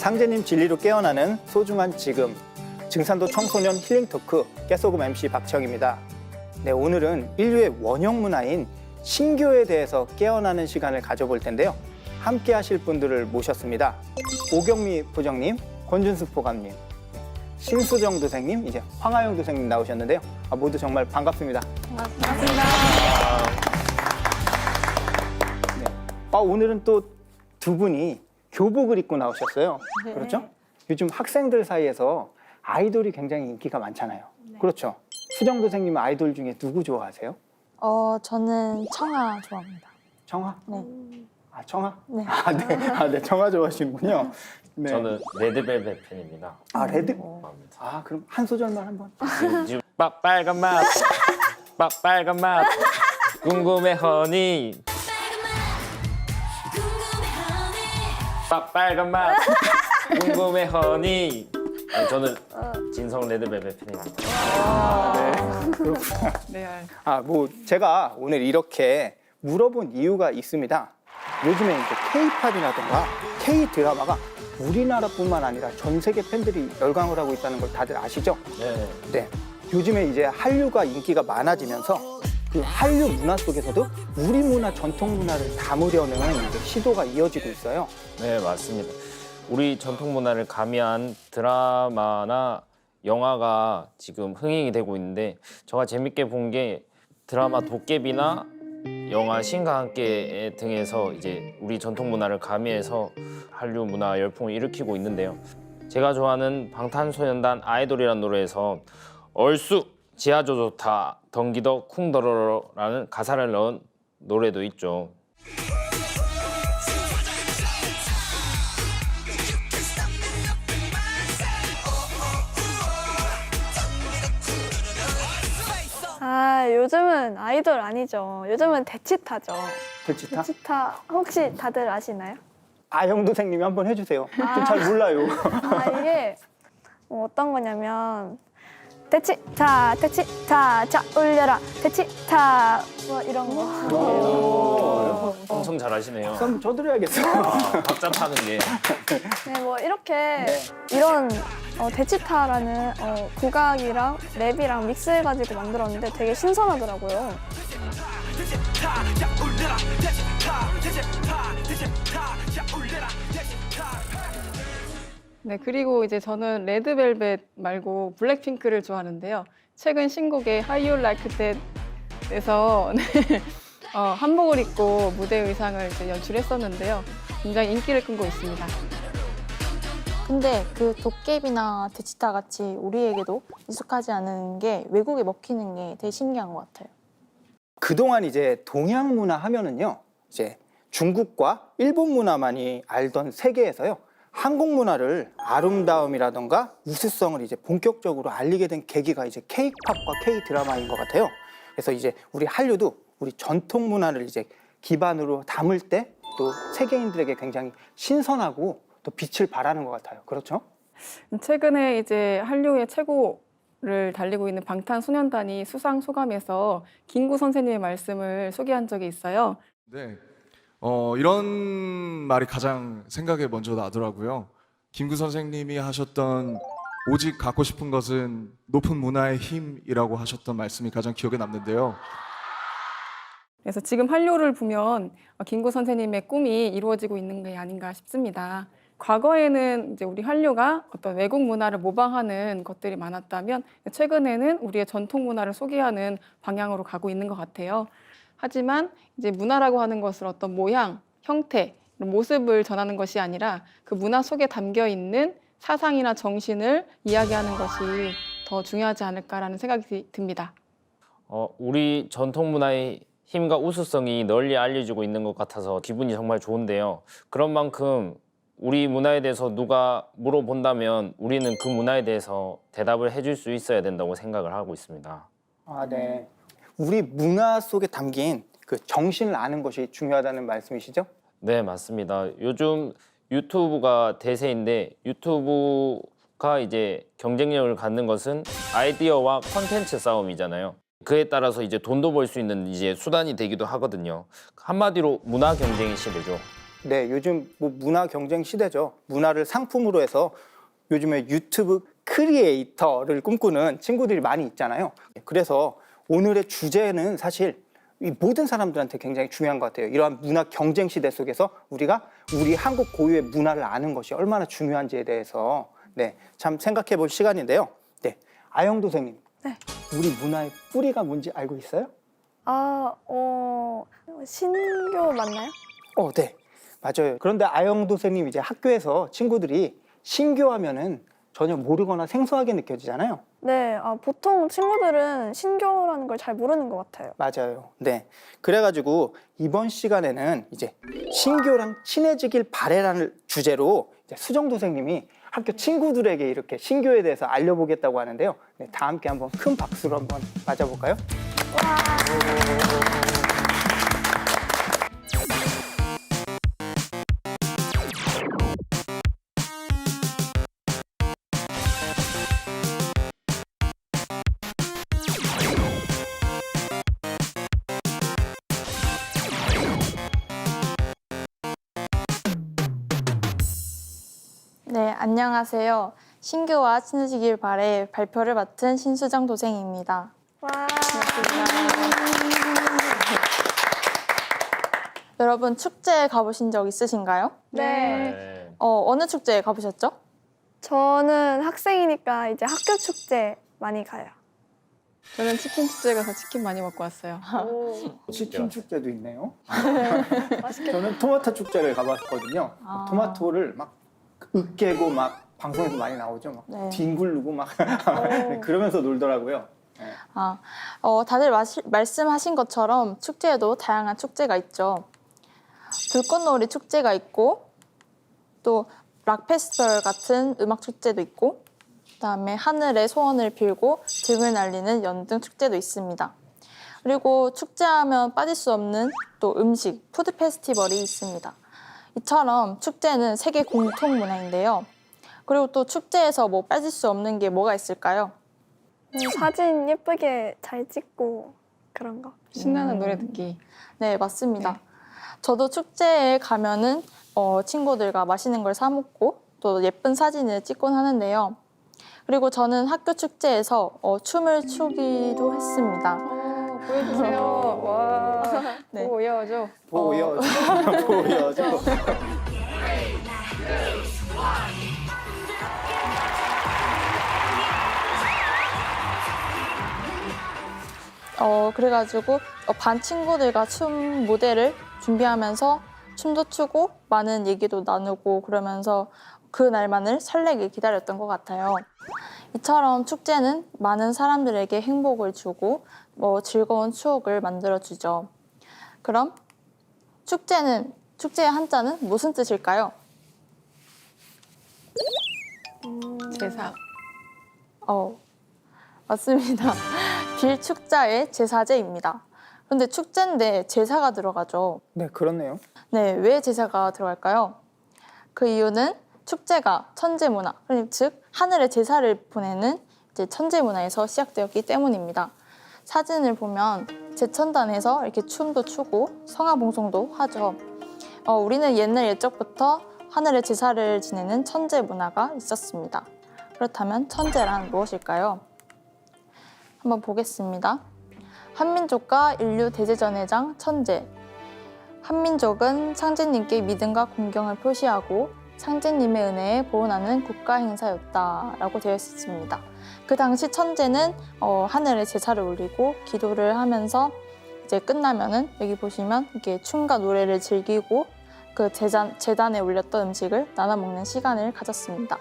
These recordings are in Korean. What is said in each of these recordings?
상제님 진리로 깨어나는 소중한 지금, 증산도 청소년 힐링 토크 깨소금 MC 박지영입니다. 네, 오늘은 인류의 원형 문화인 신교에 대해서 깨어나는 시간을 가져볼 텐데요. 함께 하실 분들을 모셨습니다. 오경미 부장님, 권준숙 보감님, 신수정 도생님, 이제 황하영 도생님 나오셨는데요. 모두 정말 반갑습니다. 반갑습니다. 네. 오늘은 또 두 분이 교복을 입고 나오셨어요. 네. 그렇죠? 요즘 학생들 사이에서 아이돌이 굉장히 인기가 많잖아요. 네. 그렇죠? 수정 도생님은 아이돌 중에 누구 좋아하세요? 저는 청아 좋아합니다. 청아? 네. 청아? 네. 네, 청아 좋아하시는군요. 네. 저는 레드벨벳 팬입니다. 레드? 좋아합니다. 그럼 한 소절만 한번. 지금 빨간 맛, 빨간 맛, 궁금해 허니. 빨간 맛, 궁금해 허니. 저는 진성 레드벨벳 팬입니다. 네, 그렇구나. 네. 제가 오늘 이렇게 물어본 이유가 있습니다. 요즘에 이제 K-팝이라든가 K-드라마가 우리나라뿐만 아니라 전 세계 팬들이 열광을 하고 있다는 걸 다들 아시죠? 네. 네. 요즘에 이제 한류가 인기가 많아지면서 그 한류 문화 속에서도 우리 문화, 전통 문화를 담으려는 이제 시도가 이어지고 있어요. 네, 맞습니다. 우리 전통 문화를 가미한 드라마나 영화가 지금 흥행이 되고 있는데 제가 재밌게 본 게 드라마 도깨비나 영화 신과 함께 등에서 이제 우리 전통 문화를 가미해서 한류 문화 열풍을 일으키고 있는데요. 제가 좋아하는 방탄소년단 아이돌이라는 노래에서 얼쑤 지하조 좋다 덩기더 쿵더러러라는 가사를 넣은 노래도 있죠. 요즘은 아이돌 아니죠. 요즘은 대치타죠. 대치타? 대치타 혹시 다들 아시나요? 아영 도생님이 한번 해주세요. 좀 잘 몰라요. 이게 어떤 거냐면 대치타, 대치타, 자 울려라, 대치타 뭐 이런 거. 엄청 잘하시네요. 한번 쳐드려야겠어요. 박자 타는 게. 네, 뭐 이렇게 이런 대치타라는 국악이랑 랩이랑 믹스해가지고 만들었는데 되게 신선하더라고요. 네, 그리고 이제 저는 레드벨벳 말고 블랙핑크를 좋아하는데요. 최근 신곡의 How You Like That에서 한복을 입고 무대 의상을 이제 연출했었는데요. 굉장히 인기를 끌고 있습니다. 근데 그 도깨비나 대치타 같이 우리에게도 익숙하지 않은 게 외국에 먹히는 게 되게 신기한 것 같아요. 그동안 이제 동양 문화 하면은요, 이제 중국과 일본 문화만이 알던 세계에서요, 한국 문화를 아름다움이라던가 우수성을 이제 본격적으로 알리게 된 계기가 이제 K-팝과 K-드라마인 것 같아요. 그래서 이제 우리 한류도 우리 전통 문화를 이제 기반으로 담을 때 또 세계인들에게 굉장히 신선하고 또 빛을 발하는 것 같아요. 그렇죠? 최근에 이제 한류의 최고를 달리고 있는 방탄소년단이 수상 소감에서 김구 선생님의 말씀을 소개한 적이 있어요. 네, 이런 말이 가장 생각에 먼저 나더라고요. 김구 선생님이 하셨던 오직 갖고 싶은 것은 높은 문화의 힘이라고 하셨던 말씀이 가장 기억에 남는데요. 그래서 지금 한류를 보면 김구 선생님의 꿈이 이루어지고 있는 게 아닌가 싶습니다. 과거에는 이제 우리 한류가 어떤 외국 문화를 모방하는 것들이 많았다면 최근에는 우리의 전통 문화를 소개하는 방향으로 가고 있는 것 같아요. 하지만 이제 문화라고 하는 것을 어떤 모양, 형태, 모습을 전하는 것이 아니라 그 문화 속에 담겨 있는 사상이나 정신을 이야기하는 것이 더 중요하지 않을까라는 생각이 듭니다. 우리 전통 문화의 힘과 우수성이 널리 알려지고 있는 것 같아서 기분이 정말 좋은데요. 그런 만큼 우리 문화에 대해서 누가 물어본다면 우리는 그 문화에 대해서 대답을 해줄 수 있어야 된다고 생각을 하고 있습니다. 네. 우리 문화 속에 담긴 그 정신을 아는 것이 중요하다는 말씀이시죠? 네, 맞습니다. 요즘 유튜브가 대세인데 유튜브가 이제 경쟁력을 갖는 것은 아이디어와 콘텐츠 싸움이잖아요. 그에 따라서 이제 돈도 벌 수 있는 이제 수단이 되기도 하거든요. 한마디로 문화 경쟁의 시대죠. 네, 요즘 뭐 문화 경쟁 시대죠. 문화를 상품으로 해서 요즘에 유튜브 크리에이터를 꿈꾸는 친구들이 많이 있잖아요. 그래서 오늘의 주제는 사실 이 모든 사람들한테 굉장히 중요한 것 같아요. 이러한 문화 경쟁 시대 속에서 우리가 우리 한국 고유의 문화를 아는 것이 얼마나 중요한지에 대해서 네, 참 생각해 볼 시간인데요. 네, 아영도 선생님, 네. 우리 문화의 뿌리가 뭔지 알고 있어요? 신교 맞나요? 네, 맞아요. 그런데 아영도 선생님 이제 학교에서 친구들이 신교하면은 전혀 모르거나 생소하게 느껴지잖아요. 네, 보통 친구들은 신교라는 걸 잘 모르는 것 같아요. 맞아요. 네. 그래가지고 이번 시간에는 이제 신교랑 친해지길 바래라는 주제로 이제 수정 선생님이 학교 친구들에게 이렇게 신교에 대해서 알려보겠다고 하는데요. 네, 다 함께 한번 큰 박수로 한번 맞아볼까요? 네, 안녕하세요. 신교와 친해지길 바래 발표를 맡은 신수정 도생입니다. 와. 여러분 축제에 가보신 적 있으신가요? 네. 어느 축제에 가보셨죠? 저는 학생이니까 이제 학교 축제 많이 가요. 저는 치킨 축제 가서 치킨 많이 먹고 왔어요. 치킨 축제도 있네요. 맛있겠다. 저는 토마토 축제를 가봤거든요. 토마토를 막 으깨고 막 방송에서 많이 나오죠. 막 네. 뒹굴르고 막 네, 그러면서 놀더라고요. 다들 말씀하신 것처럼 축제에도 다양한 축제가 있죠. 불꽃놀이 축제가 있고 또 락 페스티벌 같은 음악 축제도 있고 그다음에 하늘에 소원을 빌고 등을 날리는 연등 축제도 있습니다. 그리고 축제하면 빠질 수 없는 또 음식, 푸드 페스티벌이 있습니다. 이처럼 축제는 세계 공통 문화인데요. 그리고 또 축제에서 뭐 빠질 수 없는 게 뭐가 있을까요? 사진 예쁘게 잘 찍고 그런 거. 신나는 노래 듣기. 네, 맞습니다. 저도 축제에 가면은 친구들과 맛있는 걸 사 먹고 또 예쁜 사진을 찍곤 하는데요. 그리고 저는 학교 축제에서 춤을 추기도 했습니다. 보여주세요. 와. 네. 보여줘. 보여줘. 보여줘. 그래가지고 반 친구들과 춤 무대를 준비하면서 춤도 추고 많은 얘기도 나누고 그러면서 그 날만을 설레게 기다렸던 것 같아요. 이처럼 축제는 많은 사람들에게 행복을 주고 즐거운 추억을 만들어주죠. 그럼 축제의 한자는 무슨 뜻일까요? 제사. 맞습니다. 빌축자의 제사제입니다. 그런데 축제인데 제사가 들어가죠. 네, 그렇네요. 네, 왜 제사가 들어갈까요? 그 이유는 축제가 천재 문화, 즉 하늘에 제사를 보내는 이제 천재 문화에서 시작되었기 때문입니다. 사진을 보면 제천단에서 이렇게 춤도 추고 성화봉송도 하죠. 우리는 옛날 옛적부터 하늘에 제사를 지내는 천재 문화가 있었습니다. 그렇다면 천재란 무엇일까요? 한번 보겠습니다. 한민족과 인류 대제전회장 천재. 한민족은 상제님께 믿음과 공경을 표시하고 상제님의 은혜에 보온하는 국가 행사였다라고 되어 있습니다. 그 당시 천제는 하늘에 제사를 올리고 기도를 하면서 이제 끝나면은 여기 보시면 이렇게 춤과 노래를 즐기고 그 제단에 올렸던 음식을 나눠 먹는 시간을 가졌습니다.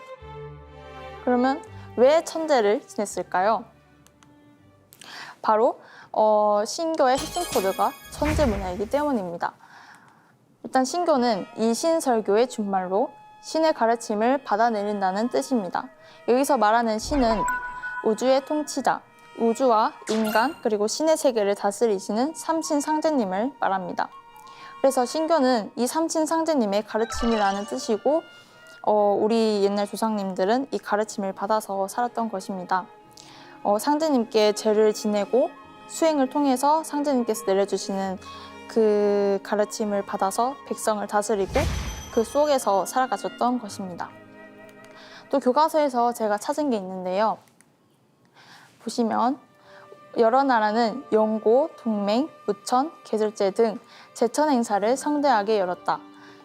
그러면 왜 천제를 지냈을까요? 바로 신교의 핵심 코드가 천재 문화이기 때문입니다. 일단 신교는 이신설교의 준말로 신의 가르침을 받아내린다는 뜻입니다. 여기서 말하는 신은 우주의 통치자, 우주와 인간 그리고 신의 세계를 다스리시는 삼신상제님을 말합니다. 그래서 신교는 이 삼신상제님의 가르침이라는 뜻이고 우리 옛날 조상님들은 이 가르침을 받아서 살았던 것입니다. 상제님께 제를 지내고 수행을 통해서 상제님께서 내려주시는 그 가르침을 받아서 백성을 다스리고 그 속에서 살아가셨던 것입니다. 또 교과서에서 제가 찾은 게 있는데요. 보시면 여러 나라는 영고, 동맹, 무천, 계절제 등 제천 행사를 성대하게 열었다.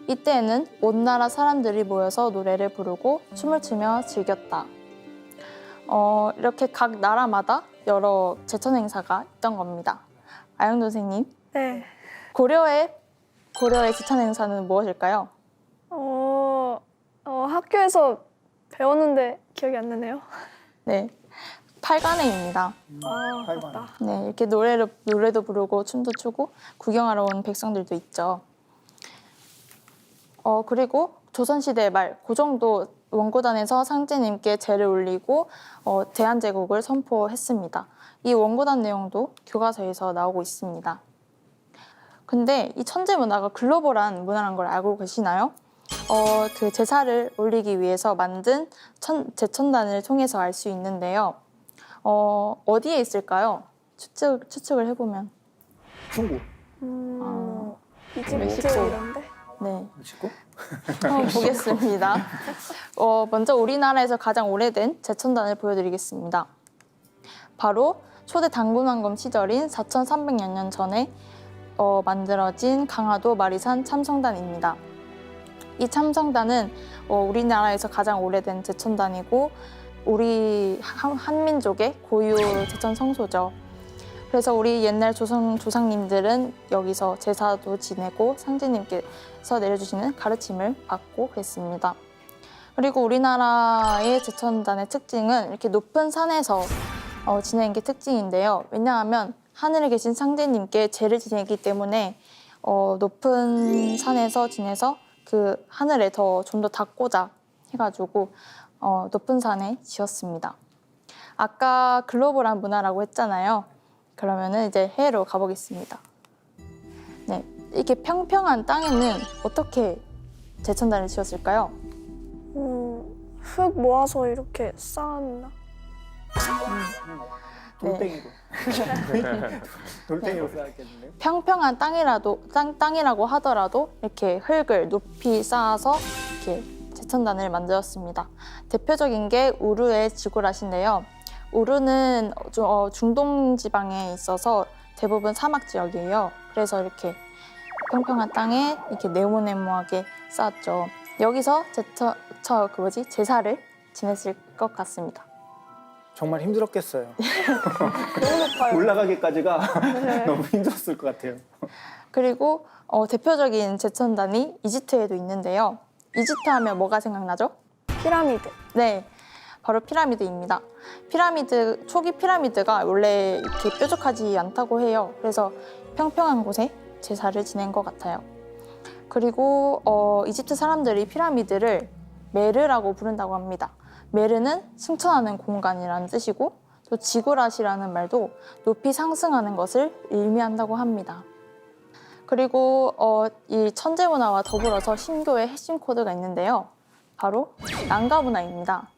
이때에는 온 나라 사람들이 모여서 노래를 부르고 춤을 추며 즐겼다. 이렇게 각 나라마다 여러 제천 행사가 있던 겁니다. 아영 선생님, 네. 고려의 제천 행사는 무엇일까요? 학교에서 배웠는데 기억이 안 나네요. 네, 팔관행입니다. 맞다. 네, 이렇게 노래도 부르고 춤도 추고 구경하러 온 백성들도 있죠. 그리고 조선시대 말 고종도 원고단에서 상제님께 제를 올리고 대한제국을 선포했습니다. 이 원고단 내용도 교과서에서 나오고 있습니다. 근데 이 천재 문화가 글로벌한 문화란 걸 알고 계시나요? 그 제사를 올리기 위해서 만든 제천단을 통해서 알 수 있는데요. 어디에 있을까요? 추측을 해보면. 중국, 이집트 멕시코. 이런데? 네, 멕시코? 한번 보겠습니다. 먼저 우리나라에서 가장 오래된 제천단을 보여드리겠습니다. 바로 초대 당군왕검 시절인 4,300여 년 전에 만들어진 강화도 마리산 참성단입니다. 이 참성단은 우리나라에서 가장 오래된 제천단이고 우리 한민족의 고유 제천 성소죠. 그래서 우리 옛날 조상님들은 여기서 제사도 지내고 상제님께서 내려주시는 가르침을 받고 그랬습니다. 그리고 우리나라의 제천단의 특징은 이렇게 높은 산에서 지내는 게 특징인데요. 왜냐하면 하늘에 계신 상제님께 제를 지내기 때문에 높은 산에서 지내서 그 하늘에 좀 더 닿고자 해가지고 높은 산에 지었습니다. 아까 글로벌한 문화라고 했잖아요. 그러면은 이제 해외로 가보겠습니다. 네, 이렇게 평평한 땅에는 어떻게 제천단을 지었을까요? 흙 모아서 이렇게 쌓았나? 돌덩이로. 돌덩이로 쌓았겠는데요? 평평한 땅이라고 하더라도 이렇게 흙을 높이 쌓아서 이렇게 제천단을 만들었습니다. 대표적인 게 우르의 지구라시인데요. 우르는 중동 지방에 있어서 대부분 사막 지역이에요. 그래서 이렇게 평평한 땅에 이렇게 네모네모하게 쌓았죠. 여기서 제사를 지냈을 것 같습니다. 정말 힘들었겠어요. 너무 높아요. 올라가기까지가 네. 너무 힘들었을 것 같아요. 그리고 대표적인 제천단이 이집트에도 있는데요. 이집트 하면 뭐가 생각나죠? 피라미드. 네, 바로 피라미드입니다. 초기 피라미드가 원래 이렇게 뾰족하지 않다고 해요. 그래서 평평한 곳에 제사를 지낸 것 같아요. 그리고 이집트 사람들이 피라미드를 메르라고 부른다고 합니다. 메르는 승천하는 공간이라는 뜻이고 또 지구라시라는 말도 높이 상승하는 것을 의미한다고 합니다. 그리고 이 천재 문화와 더불어서 신교의 핵심 코드가 있는데요. 바로 난가 문화입니다.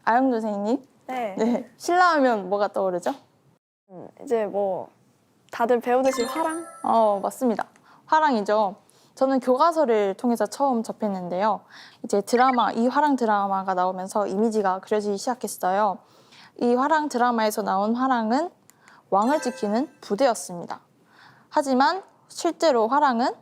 아영 선생님, 네. 네, 신라하면 뭐가 떠오르죠? 이제 뭐 다들 배우듯이 화랑? 맞습니다. 화랑이죠. 저는 교과서를 통해서 처음 접했는데요. 이제 이 화랑 드라마가 나오면서 이미지가 그려지기 시작했어요. 이 화랑 드라마에서 나온 화랑은 왕을 지키는 부대였습니다. 하지만 실제로 화랑은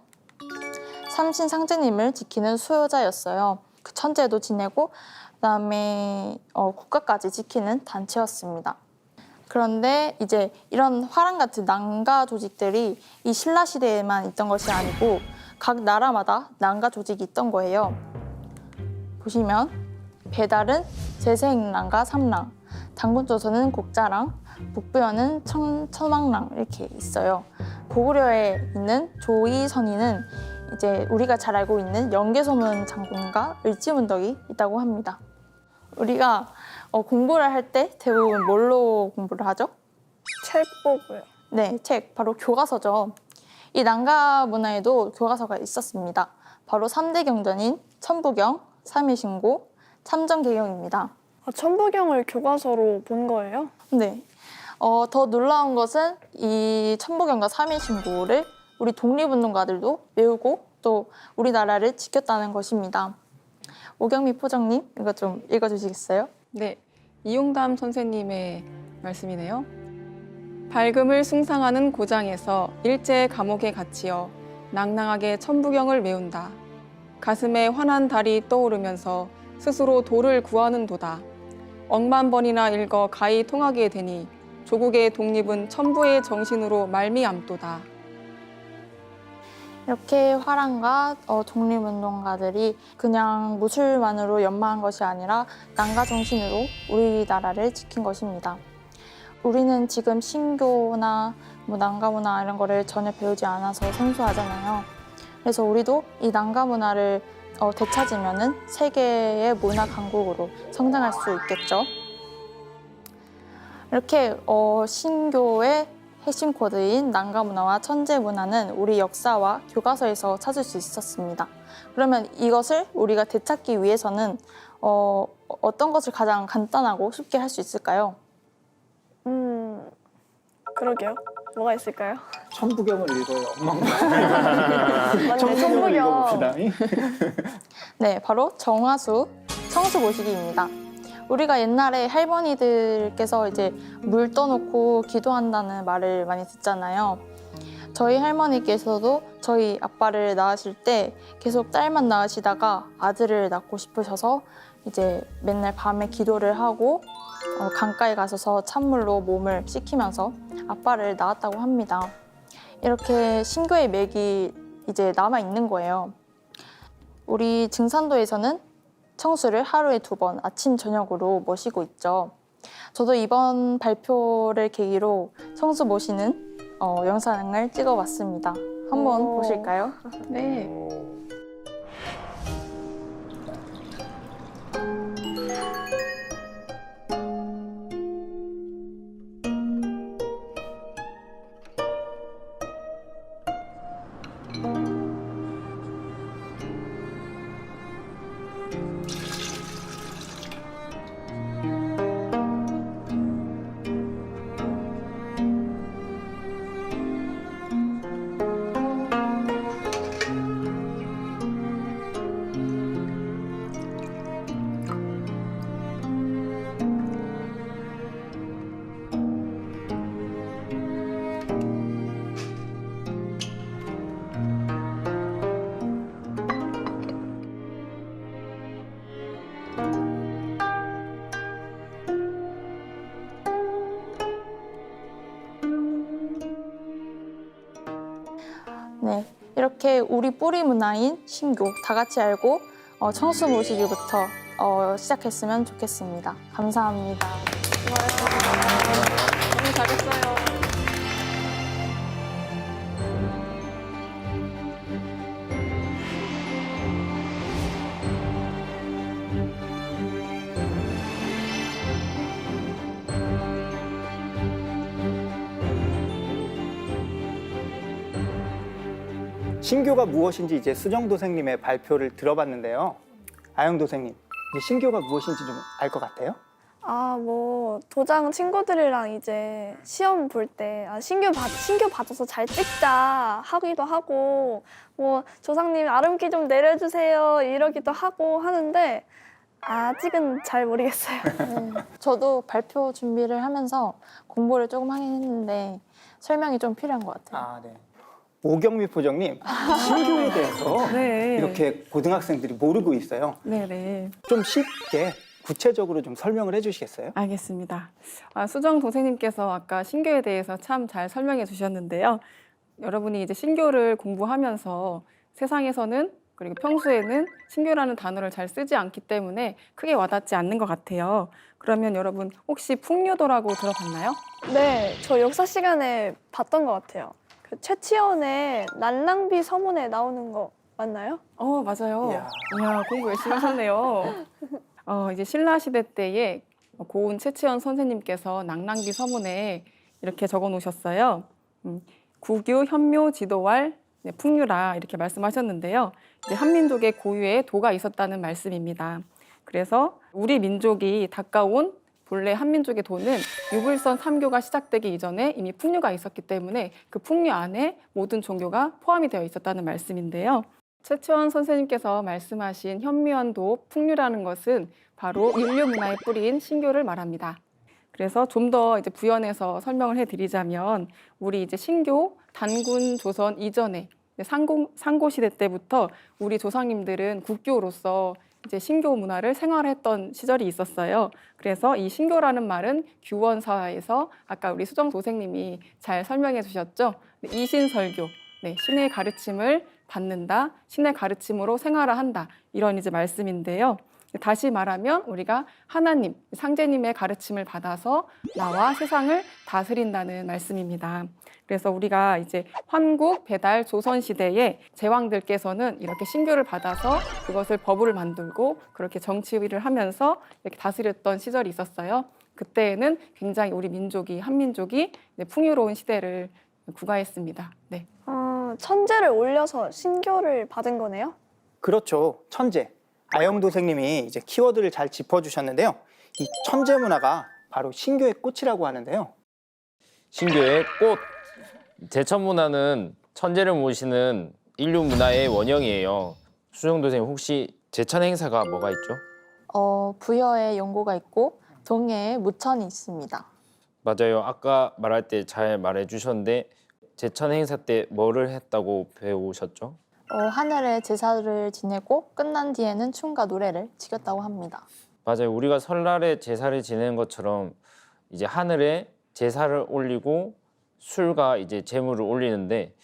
삼신 상제님을 지키는 수호자였어요. 그 천재도 지내고 그다음에 국가까지 지키는 단체였습니다. 그런데 이제 이런 화랑 같은 난가 조직들이 이 신라 시대에만 있던 것이 아니고 각 나라마다 난가 조직이 있던 거예요. 보시면 배달은 제세행랑과 삼랑, 당군조선은 곡자랑, 북부여는 천왕랑 이렇게 있어요. 고구려에 있는 조이선인은 이제 우리가 잘 알고 있는 연개소문 장군과 을지문덕이 있다고 합니다. 우리가 공부를 할 때 대부분 뭘로 공부를 하죠? 책 보고요. 네, 책 바로 교과서죠. 이 난가 문화에도 교과서가 있었습니다. 바로 3대 경전인 천부경, 삼일신고, 참전개경입니다. 천부경을 교과서로 본 거예요? 네. 더 놀라운 것은 이 천부경과 삼일신고를 우리 독립운동가들도 외우고 또 우리나라를 지켰다는 것입니다. 오경미 포정님, 이거 좀 읽어주시겠어요? 네, 이용담 선생님의 말씀이네요. 밝음을 숭상하는 고장에서 일제의 감옥에 갇히어 낭낭하게 천부경을 외운다. 가슴에 환한 달이 떠오르면서 스스로 도를 구하는 도다. 억만 번이나 읽어 가히 통하게 되니 조국의 독립은 천부의 정신으로 말미암도다. 이렇게 화랑과 독립운동가들이 그냥 무술만으로 연마한 것이 아니라 난가 정신으로 우리나라를 지킨 것입니다. 우리는 지금 신교나 난가 문화 이런 거를 전혀 배우지 않아서 생소하잖아요. 그래서 우리도 이 난가 문화를 되찾으면은 세계의 문화 강국으로 성장할 수 있겠죠. 이렇게 신교의 핵심 코드인 난가 문화와 천재 문화는 우리 역사와 교과서에서 찾을 수 있었습니다. 그러면 이것을 우리가 되찾기 위해서는 어떤 것을 가장 간단하고 쉽게 할 수 있을까요? 그러게요. 뭐가 있을까요? 천부경을 읽어요. 맞네, 천부경을 천부경. 읽어봅시다. 네, 바로 정화수 청수모시기입니다. 우리가 옛날에 할머니들께서 이제 물 떠놓고 기도한다는 말을 많이 듣잖아요. 저희 할머니께서도 저희 아빠를 낳으실 때 계속 딸만 낳으시다가 아들을 낳고 싶으셔서 이제 맨날 밤에 기도를 하고 강가에 가셔서 찬물로 몸을 씻기면서 아빠를 낳았다고 합니다. 이렇게 신교의 맥이 이제 남아 있는 거예요. 우리 증산도에서는 청수를 하루에 2번 아침 저녁으로 모시고 있죠. 저도 이번 발표를 계기로 청수 모시는 영상을 찍어봤습니다. 한번 오. 보실까요? 네. 네, 이렇게 우리 뿌리 문화인 신교 다 같이 알고 청수 모시기부터 시작했으면 좋겠습니다. 감사합니다. 너무 잘했어요. 신교가 무엇인지 이제 수정 도생님의 발표를 들어봤는데요. 아영 도생님, 이제 신교가 무엇인지 좀 알 것 같아요? 뭐 도장 친구들이랑 이제 시험 볼 때 신교 받아서 잘 찍자 하기도 하고 뭐 조상님 아름키 좀 내려주세요 이러기도 하고 하는데 아직은 잘 모르겠어요. 저도 발표 준비를 하면서 공부를 조금 하긴 했는데 설명이 좀 필요한 것 같아요. 아, 네. 오경미 포정님, 신교에 대해서 네. 이렇게 고등학생들이 모르고 있어요. 네네. 좀 쉽게 구체적으로 좀 설명을 해주시겠어요? 알겠습니다. 수정 동생님께서 아까 신교에 대해서 참 잘 설명해 주셨는데요. 여러분이 이제 신교를 공부하면서 세상에서는 그리고 평소에는 신교라는 단어를 잘 쓰지 않기 때문에 크게 와닿지 않는 것 같아요. 그러면 여러분 혹시 풍류도라고 들어봤나요? 네, 저 역사 시간에 봤던 것 같아요. 그 최치원의 난랑비 서문에 나오는 거 맞나요? 맞아요. 이야. 이야, 공부 열심히 하셨네요. 이제 신라 시대 때에 고운 최치원 선생님께서 낭랑비 서문에 이렇게 적어 놓으셨어요. 구규, 현묘, 지도왈, 풍류라 이렇게 말씀하셨는데요. 이제 한민족의 고유의 도가 있었다는 말씀입니다. 그래서 우리 민족이 닦아온 본래 한민족의 도는 유불선 3교가 시작되기 이전에 이미 풍류가 있었기 때문에 그 풍류 안에 모든 종교가 포함이 되어 있었다는 말씀인데요. 최채원 선생님께서 말씀하신 현미연도 풍류라는 것은 바로 인류 문화의 뿌리인 신교를 말합니다. 그래서 좀 더 이제 부연해서 설명을 해드리자면 우리 이제 신교 단군 조선 이전에 상고 시대 때부터 우리 조상님들은 국교로서 이제 신교 문화를 생활했던 시절이 있었어요. 그래서 이 신교라는 말은 규원사에서 아까 우리 수정 도생님이 잘 설명해 주셨죠. 이신설교, 신의 가르침을 받는다, 신의 가르침으로 생활한다 이런 이제 말씀인데요. 다시 말하면 우리가 하나님, 상제님의 가르침을 받아서 나와 세상을 다스린다는 말씀입니다. 그래서 우리가 이제 환국, 배달, 조선 시대에 제왕들께서는 이렇게 신교를 받아서 그것을 법을 만들고 그렇게 정치를 하면서 이렇게 다스렸던 시절이 있었어요. 그때에는 굉장히 우리 민족이, 한민족이 풍요로운 시대를 구가했습니다. 네. 천재를 올려서 신교를 받은 거네요? 그렇죠. 천재. 아영도생님이 이제 키워드를 잘 짚어주셨는데요. 이 천재 문화가 바로 신교의 꽃이라고 하는데요. 신교의 꽃. 제천 문화는 천재를 모시는 인류 문화의 원형이에요. 수정 선생님 혹시 제천 행사가 뭐가 있죠? 부여에 용고가 있고 동해에 무천이 있습니다. 맞아요. 아까 말할 때 잘 말해 주셨는데 제천 행사 때 뭐를 했다고 배우셨죠? 하늘에 제사를 지내고 끝난 뒤에는 춤과 노래를 지켰다고 합니다. 맞아요. 우리가 설날에 제사를 지내는 것처럼 이제 하늘에 제사를 올리고 술과 이제 제물을 올리는데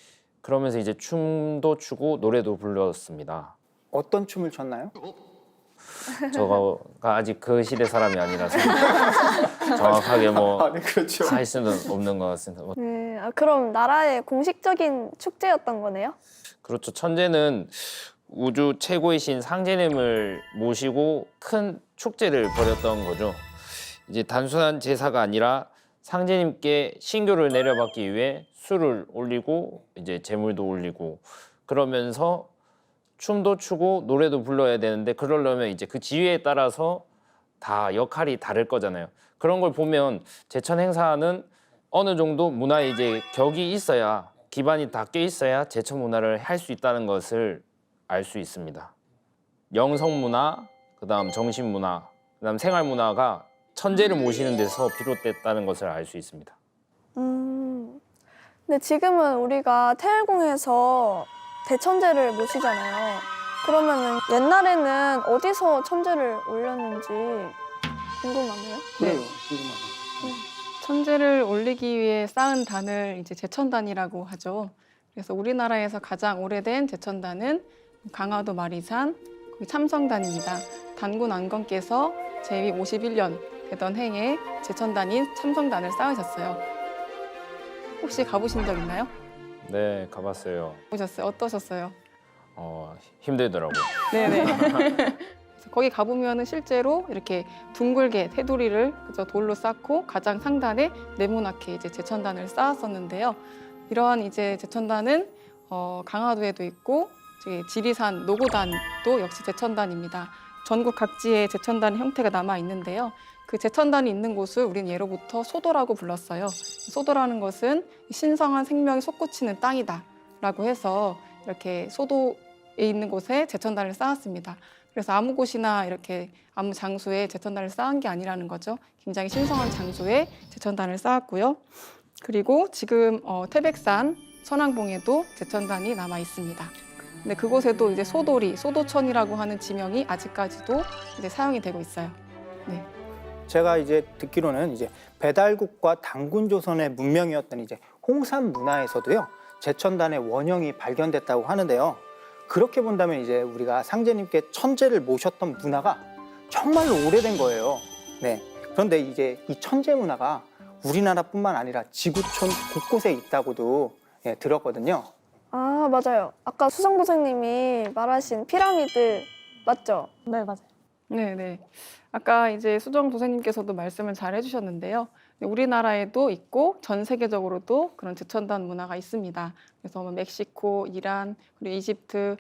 그러면서 이제 춤도 추고 노래도 불렀습니다. 어떤 춤을 췄나요? 저가 아직 그 시대 사람이 아니라서 정확하게 뭐 네, 그렇죠. 할 수는 없는 것 같습니다. 네, 그럼 나라의 공식적인 축제였던 거네요? 그렇죠. 천재는 우주 최고의 신 상제님을 모시고 큰 축제를 벌였던 거죠. 이제 단순한 제사가 아니라 상제님께 신교를 내려받기 위해 술을 올리고 이제 제물도 올리고 그러면서 춤도 추고 노래도 불러야 되는데 그러려면 이제 그 지위에 따라서 다 역할이 다를 거잖아요. 그런 걸 보면 제천 행사는 어느 정도 문화에 이제 격이 있어야 기반이 다 껴 있어야 제천 문화를 할 수 있다는 것을 알 수 있습니다. 영성 문화, 그다음 정신 문화, 그다음 생활 문화가 천재를 모시는 데서 비롯됐다는 것을 알 수 있습니다. 근데 지금은 우리가 태일궁에서 대천재를 모시잖아요. 그러면은 옛날에는 어디서 천재를 올렸는지 궁금하네요. 그래요. 천재를 올리기 위해 쌓은 단을 이제 제천단이라고 하죠. 그래서 우리나라에서 가장 오래된 제천단은 강화도 마리산 참성단입니다. 단군 안건께서 제위 51년 되던 해에 제천단인 참성단을 쌓으셨어요. 혹시 가보신 적 있나요? 네, 가봤어요. 보셨어요? 어떠셨어요? 힘들더라고요. 네네. 그래서 거기 가보면은 실제로 이렇게 둥글게 테두리를 그저 돌로 쌓고 가장 상단에 네모나게 이제 제천단을 쌓았었는데요. 이러한 이제 제천단은 강화도에도 있고 지리산 노고단도 역시 제천단입니다. 전국 각지에 제천단 형태가 남아 있는데요. 그 제천단이 있는 곳을 우리는 예로부터 소도라고 불렀어요. 소도라는 것은 신성한 생명이 솟구치는 땅이다라고 해서 이렇게 소도에 있는 곳에 제천단을 쌓았습니다. 그래서 아무 곳이나 이렇게 아무 장소에 제천단을 쌓은 게 아니라는 거죠. 굉장히 신성한 장소에 제천단을 쌓았고요. 그리고 지금 태백산 선왕봉에도 제천단이 남아 있습니다. 근데 그곳에도 이제 소도리, 소도천이라고 하는 지명이 아직까지도 이제 사용이 되고 있어요. 네. 제가 이제 듣기로는 이제 배달국과 단군 조선의 문명이었던 이제 홍산 문화에서도요 제천단의 원형이 발견됐다고 하는데요. 그렇게 본다면 이제 우리가 상제님께 천재를 모셨던 문화가 정말로 오래된 거예요. 네. 그런데 이제 이 천재 문화가 우리나라뿐만 아니라 지구촌 곳곳에 있다고도 들었거든요. 아, 맞아요. 아까 수정 도생님이 말하신 피라미드 맞죠? 네, 맞아요. 네. 아까 이제 수정 도생님께서도 말씀을 잘 해주셨는데요. 우리나라에도 있고 전 세계적으로도 그런 제천단 문화가 있습니다. 그래서 멕시코, 이란, 그리고 이집트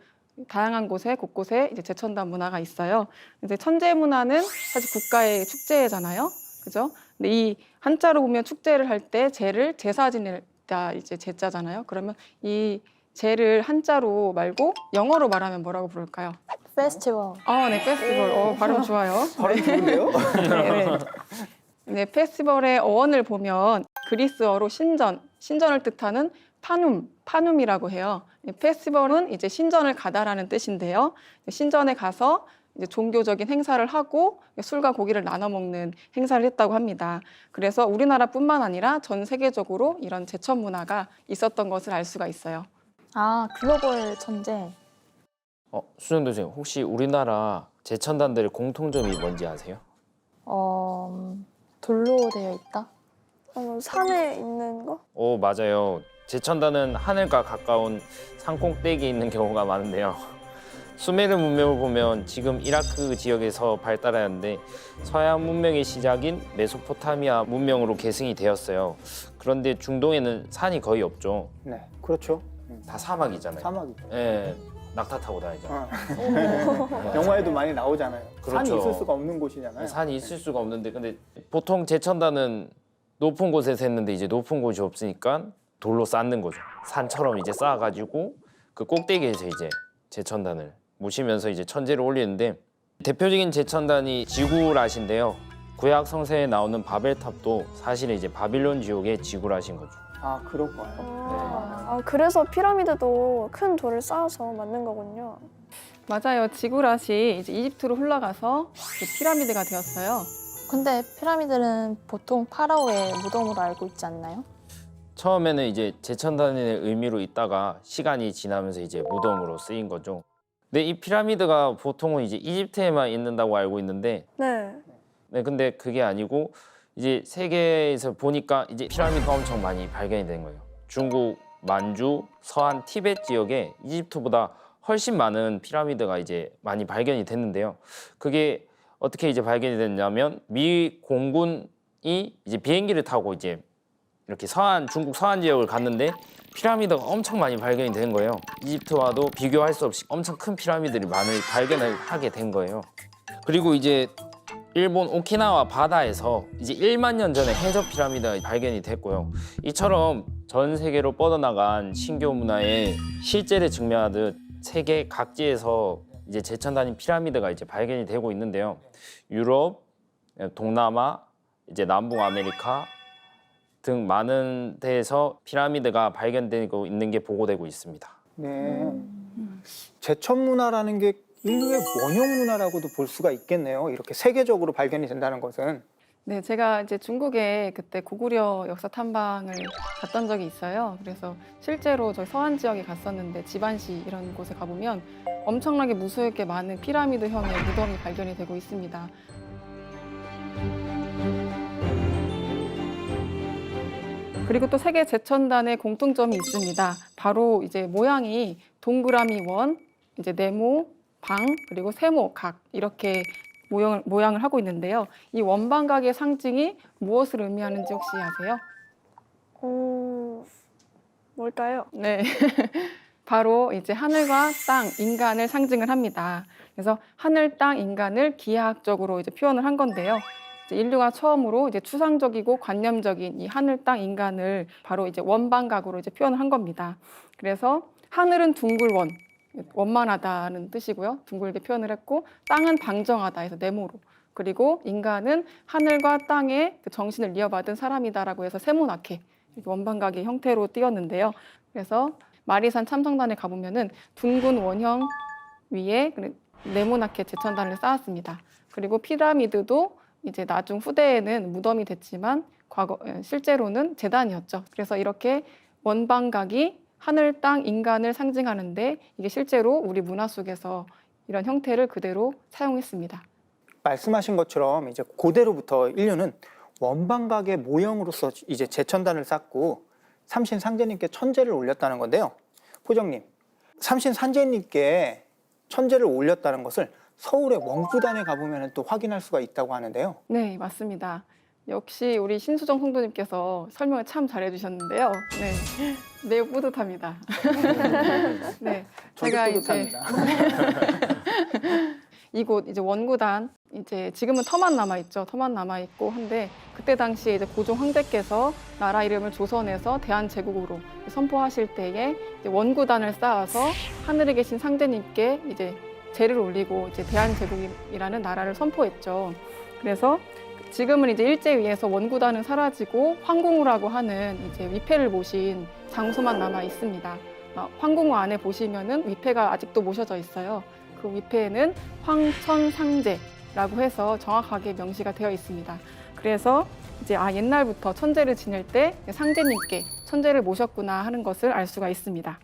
다양한 곳곳에 이제 제천단 문화가 있어요. 이제 천재 문화는 사실 국가의 축제잖아요. 그죠? 근데 이 한자로 보면 축제를 할 때 제를 제사 지낼다 이제 제자잖아요. 그러면 이 제를 한자로 말고 영어로 말하면 뭐라고 부를까요? 페스티벌. 네, 페스티벌. 발음 좋아요. 발음 좋은데요? 네. 네, 페스티벌의 어원을 보면 그리스어로 신전을 뜻하는 파눔이라고 해요. 페스티벌은 이제 신전을 가다라는 뜻인데요. 신전에 가서 이제 종교적인 행사를 하고 술과 고기를 나눠 먹는 행사를 했다고 합니다. 그래서 우리나라뿐만 아니라 전 세계적으로 이런 제천 문화가 있었던 것을 알 수가 있어요. 아, 글로벌 천재. 수정 교수님 혹시 우리나라 제천단들의 공통점이 뭔지 아세요? 돌로 되어 있다. 산에 있는 거? 맞아요. 제천단은 하늘과 가까운 산 꼭대기에 있는 경우가 많은데요. 수메르 문명을 보면 지금 이라크 지역에서 발달하였는데 서양 문명의 시작인 메소포타미아 문명으로 계승이 되었어요. 그런데 중동에는 산이 거의 없죠. 네, 그렇죠. 다 사막이잖아요. 사막이죠. 예, 낙타 타고 다니잖아요. 영화에도 많이 나오잖아요. 산이 그렇죠. 있을 수가 없는 곳이잖아요. 산이 있을 수가 없는데 근데 보통 제천단은 높은 곳에서 했는데 이제 높은 곳이 없으니까 돌로 쌓는 거죠. 산처럼 이제 쌓아가지고 그 꼭대기에서 이제 제천단을 모시면서 이제 천재를 올리는데 대표적인 제천단이 지구라시인데요. 구약 성서에 나오는 바벨탑도 사실은 이제 바빌론 지옥의 지구라시인 거죠. 아, 그럴까요? 그래서 피라미드도 큰 돌을 쌓아서 만든 거군요. 맞아요. 지구라시 이제 이집트로 흘러가서 이제 피라미드가 되었어요. 근데 피라미드는 보통 파라오의 무덤으로 알고 있지 않나요? 처음에는 이제 제천단의 의미로 있다가 시간이 지나면서 이제 무덤으로 쓰인 거죠. 근데 이 피라미드가 보통은 이제 이집트에만 있는다고 알고 있는데 네. 근데 그게 아니고 이제 세계에서 보니까 이제 피라미드가 엄청 많이 발견이 된 거예요. 중국, 만주, 서한, 티베트 지역에 이집트보다 훨씬 많은 피라미드가 이제 많이 발견이 됐는데요. 그게 어떻게 이제 발견이 됐냐면 미 공군이 이제 비행기를 타고 이제 이렇게 중국 서한 지역을 갔는데 피라미드가 엄청 많이 발견이 된 거예요. 이집트와도 비교할 수 없이 엄청 큰 피라미드를 많이 발견을 하게 된 거예요. 그리고 이제 일본 오키나와 바다에서 이제 1만 년 전에 해저 피라미드가 발견이 됐고요. 이처럼 전 세계로 뻗어나간 신교 문화의 실제를 증명하듯 세계 각지에서 이제 제천단위 피라미드가 이제 발견이 되고 있는데요. 유럽, 동남아, 이제 남북 아메리카 등 많은 데에서 피라미드가 발견되고 있는 게 보고되고 있습니다. 네. 제천 문화라는 게 인류의 원형 문화라고도 볼 수가 있겠네요. 이렇게 세계적으로 발견이 된다는 것은. 네, 제가 이제 중국에 그때 고구려 역사 탐방을 갔던 적이 있어요. 그래서 실제로 저희 서한 지역에 갔었는데 지반시 이런 곳에 가보면 엄청나게 무수하게 많은 피라미드형의 무덤이 발견이 되고 있습니다. 그리고 또 세계 제천단의 공통점이 있습니다. 바로 이제 모양이 동그라미 원, 이제 네모, 방, 그리고 세모, 각 이렇게 모양을 하고 있는데요. 이 원방각의 상징이 무엇을 의미하는지 혹시 아세요? 뭘까요? 네. 바로 이제 하늘과 땅, 인간을 상징을 합니다. 그래서 하늘, 땅, 인간을 기하학적으로 이제 표현을 한 건데요. 이제 인류가 처음으로 이제 추상적이고 관념적인 이 하늘, 땅, 인간을 바로 이제 원방각으로 이제 표현을 한 겁니다. 그래서 하늘은 둥글원, 원만하다는 뜻이고요. 둥글게 표현을 했고, 땅은 방정하다 해서 네모로, 그리고 인간은 하늘과 땅의 그 정신을 이어받은 사람이다라고 해서 세모나케 원방각의 형태로 띄었는데요. 그래서 마리산 참성단에 가보면은 둥근 원형 위에 네모나케 제천단을 쌓았습니다. 그리고 피라미드도 이제 나중 후대에는 무덤이 됐지만 실제로는 제단이었죠. 그래서 이렇게 원방각이 하늘, 땅, 인간을 상징하는데 이게 실제로 우리 문화 속에서 이런 형태를 그대로 사용했습니다. 말씀하신 것처럼 이제 고대로부터 인류는 원방각의 모형으로서 이제 제천단을 쌓고 삼신 상제님께 천재를 올렸다는 건데요. 포정님, 삼신 상제님께 천재를 올렸다는 것을 서울의 원구단에 가보면 또 확인할 수가 있다고 하는데요. 네, 맞습니다. 역시 우리 신수정 성도님께서 설명을 참 잘해주셨는데요. 네, 매우 뿌듯합니다. 네, 저도 뿌듯합니다. 이곳 이제 원구단 이제 지금은 터만 남아 있죠. 터만 남아 있고 한데 그때 당시에 이제 고종 황제께서 나라 이름을 조선에서 대한제국으로 선포하실 때에 이제 원구단을 쌓아서 하늘에 계신 상제님께 이제 제를 올리고 이제 대한제국이라는 나라를 선포했죠. 그래서 지금은 이제 일제 위에서 원구단은 사라지고 황궁우라고 하는 이제 위패를 모신 장소만 남아 있습니다. 황궁우 안에 보시면은 위패가 아직도 모셔져 있어요. 그 위패에는 황천상제라고 해서 정확하게 명시가 되어 있습니다. 그래서 이제 옛날부터 천제를 지낼 때 상제님께 천제를 모셨구나 하는 것을 알 수가 있습니다.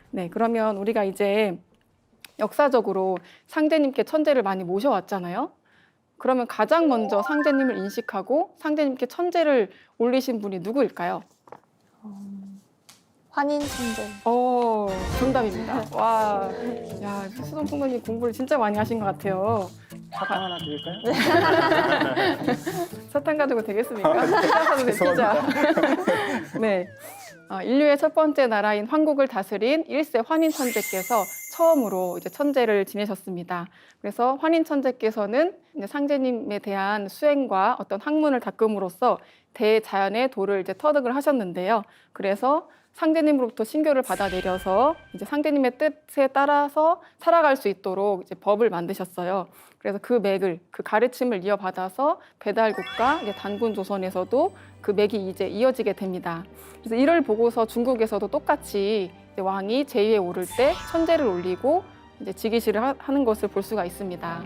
네, 그러면 우리가 이제 역사적으로 상제님께 천제를 많이 모셔왔잖아요. 그러면 가장 먼저 상제님을 인식하고 상제님께 천제를 올리신 분이 누구일까요? 환인천재. 정답입니다. 와, 야, 수동 풍부님 공부를 진짜 많이 하신 것 같아요. 사탕 하나 드릴까요? 사탕 가지고 되겠습니까? 피자 사도 돼, 피자. 네. 인류의 첫 번째 나라인 황국을 다스린 1세 환인천재께서 처음으로 이제 천재를 지내셨습니다. 그래서 환인천재께서는 이제 상제님에 대한 수행과 어떤 학문을 닦음으로써 대자연의 도를 이제 터득을 하셨는데요. 그래서 상제님으로부터 신교를 받아내려서 이제 상제님의 뜻에 따라서 살아갈 수 있도록 이제 법을 만드셨어요. 그래서 그 맥을, 그 가르침을 이어받아서 배달국가 이제 단군 조선에서도 그 맥이 이제 이어지게 됩니다. 그래서 이를 보고서 중국에서도 똑같이 이제 왕이 제위에 오를 때 천제를 올리고 이제 즉위식을 하는 것을 볼 수가 있습니다.